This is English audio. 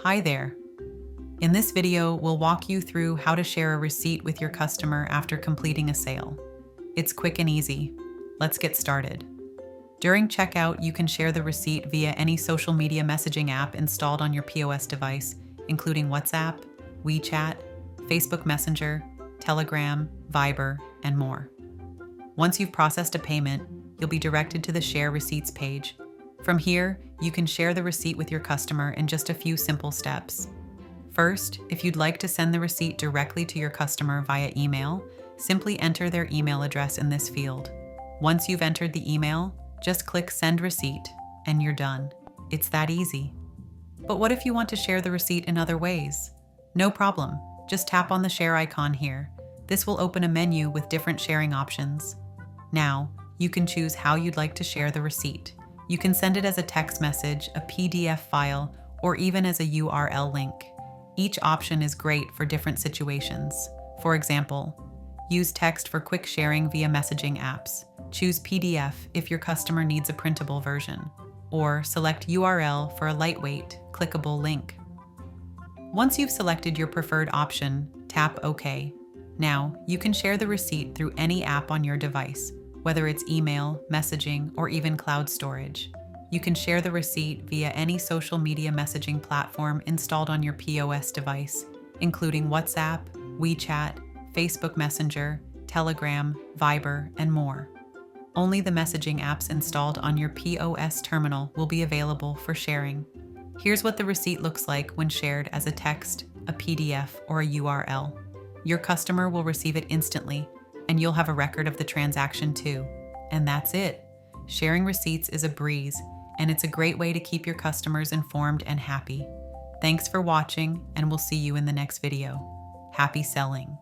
Hi there. In this video, we'll walk you through how to share a receipt with your customer after completing a sale. It's quick and easy. Let's get started. During checkout, you can share the receipt via any social media messaging app installed on your POS device, including WhatsApp, WeChat, Facebook Messenger, Telegram, Viber, and more. Once you've processed a payment, you'll be directed to the Share Receipts page. From here, you can share the receipt with your customer in just a few simple steps. First, if you'd like to send the receipt directly to your customer via email, simply enter their email address in this field. Once you've entered the email, just click Send Receipt, and you're done. It's that easy. But what if you want to share the receipt in other ways? No problem. Just tap on the share icon here. This will open a menu with different sharing options. Now, you can choose how you'd like to share the receipt. You can send it as a text message, a PDF file, or even as a URL link. Each option is great for different situations. For example, use text for quick sharing via messaging apps. Choose PDF if your customer needs a printable version, or select URL for a lightweight, clickable link. Once you've selected your preferred option, tap OK. Now, you can share the receipt through any app on your device, whether it's email, messaging, or even cloud storage. You can share the receipt via any social media messaging platform installed on your POS device, including WhatsApp, WeChat, Facebook Messenger, Telegram, Viber, and more. Only the messaging apps installed on your POS terminal will be available for sharing. Here's what the receipt looks like when shared as a text, a PDF, or a URL. Your customer will receive it instantly, and you'll have a record of the transaction too. And that's it. Sharing receipts is a breeze, and it's a great way to keep your customers informed and happy. Thanks for watching, and we'll see you in the next video. Happy selling!